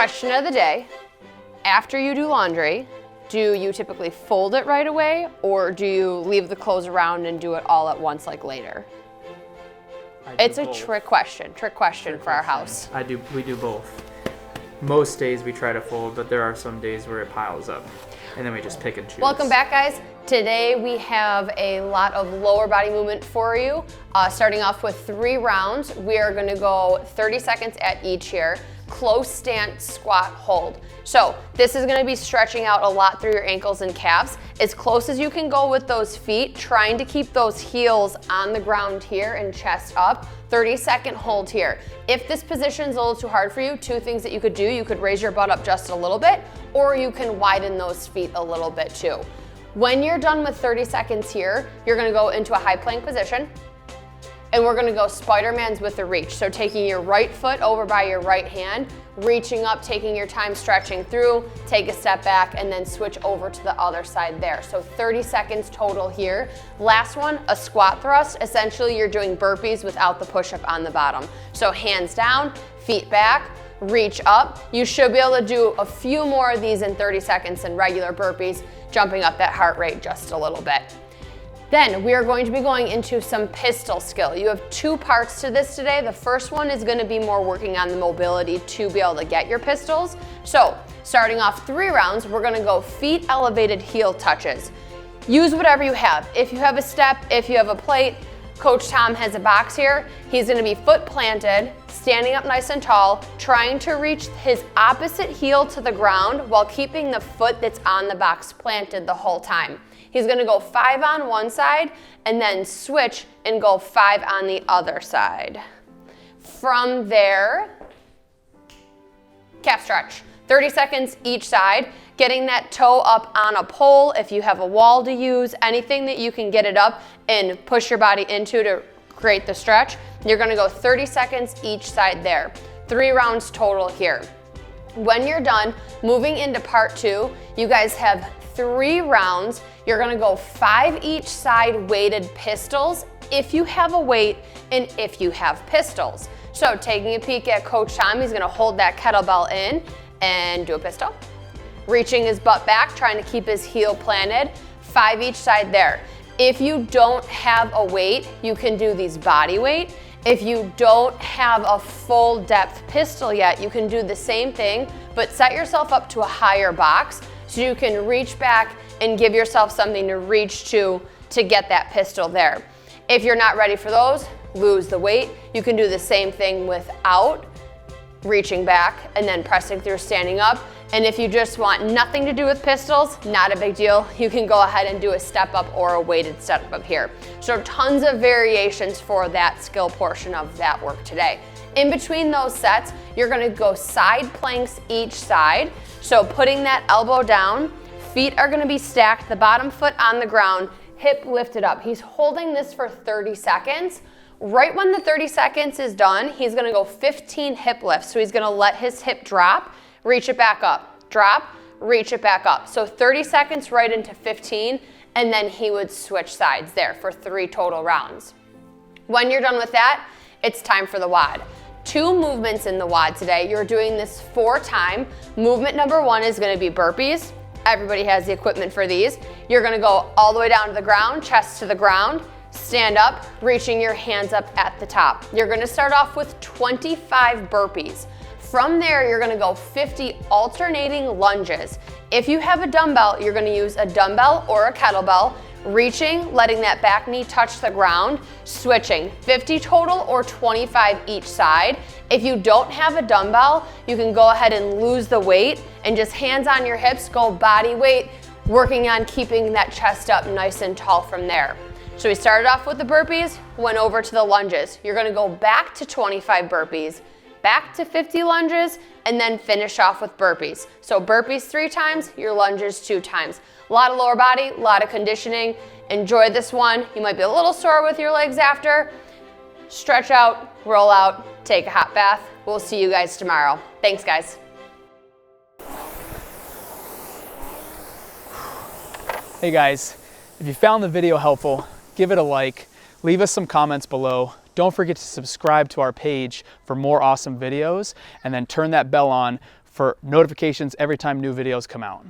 Question of the day, after you do laundry, do you typically fold it right away or do you leave the clothes around and do it all at once like later? It's a trick question for our house. We do both. Most days we try to fold, but there are some days where it piles up and then we just pick and choose. Welcome back, guys. Today we have a lot of lower body movement for you. Starting off with 3 rounds. We are gonna go 30 seconds at each here. Close stance, squat, hold. So this is gonna be stretching out a lot through your ankles and calves. As close as you can go with those feet, trying to keep those heels on the ground here and chest up. 30-second hold here. If this position's a little too hard for you, 2 things that you could do. You could raise your butt up just a little bit, or you can widen those feet a little bit too. When you're done with 30 seconds here, you're gonna go into a high plank position, and we're gonna go Spidermans with the reach. So taking your right foot over by your right hand, reaching up, taking your time, stretching through, take a step back, and then switch over to the other side there. So 30 seconds total here. Last one, a squat thrust. Essentially, you're doing burpees without the push-up on the bottom. So hands down, feet back, reach up. You should be able to do a few more of these in 30 seconds than regular burpees, jumping up that heart rate just a little bit. Then we are going to be going into some pistol skill. You have 2 parts to this today. The first one is gonna be more working on the mobility to be able to get your pistols. So starting off 3 rounds, we're gonna go feet elevated heel touches. Use whatever you have. If you have a step, if you have a plate, Coach Tom has a box here. He's gonna be foot planted, standing up nice and tall, trying to reach his opposite heel to the ground while keeping the foot that's on the box planted the whole time. He's gonna go 5 on one side and then switch and go 5 on the other side. From there, calf stretch. 30 seconds each side, getting that toe up on a pole. If you have a wall to use, anything that you can get it up and push your body into to create the stretch. You're gonna go 30 seconds each side there. 3 rounds total here. When you're done, moving into part 2, you guys have 3 rounds. You're gonna go 5 each side weighted pistols if you have a weight and if you have pistols. So taking a peek at Coach Tom, he's gonna hold that kettlebell in and do a pistol. Reaching his butt back, trying to keep his heel planted. 5 each side there. If you don't have a weight, you can do these body weight. If you don't have a full depth pistol yet, you can do the same thing, but set yourself up to a higher box so you can reach back and give yourself something to reach to get that pistol there. If you're not ready for those, lose the weight. You can do the same thing without reaching back and then pressing through, standing up. And if you just want nothing to do with pistols, not a big deal. You can go ahead and do a step up or a weighted step up here. So tons of variations for that skill portion of that work today. In between those sets, you're gonna go side planks each side. So putting that elbow down, feet are gonna be stacked, the bottom foot on the ground, hip lifted up. He's holding this for 30 seconds. Right when the 30 seconds is done, he's gonna go 15 hip lifts. So he's gonna let his hip drop, reach it back up, drop, reach it back up. So 30 seconds right into 15, and then he would switch sides there for 3 total rounds. When you're done with that, it's time for the WOD. 2 movements in the WOD today. You're doing this 4 times. Movement number 1 is gonna be burpees. Everybody has the equipment for these. You're gonna go all the way down to the ground, chest to the ground, stand up, reaching your hands up at the top. You're gonna start off with 25 burpees. From there, you're gonna go 50 alternating lunges. If you have a dumbbell, you're gonna use a dumbbell or a kettlebell, reaching, letting that back knee touch the ground, switching, 50 total or 25 each side. If you don't have a dumbbell, you can go ahead and lose the weight and just hands on your hips, go body weight, working on keeping that chest up nice and tall from there. So we started off with the burpees, went over to the lunges. You're gonna go back to 25 burpees, back to 50 lunges, and then finish off with burpees. So burpees 3 times, your lunges 2 times. A lot of lower body, a lot of conditioning. Enjoy this one. You might be a little sore with your legs after. Stretch out, roll out, take a hot bath. We'll see you guys tomorrow. Thanks, guys. Hey guys, if you found the video helpful, give it a like, leave us some comments below. Don't forget to subscribe to our page for more awesome videos, and then turn that bell on for notifications every time new videos come out.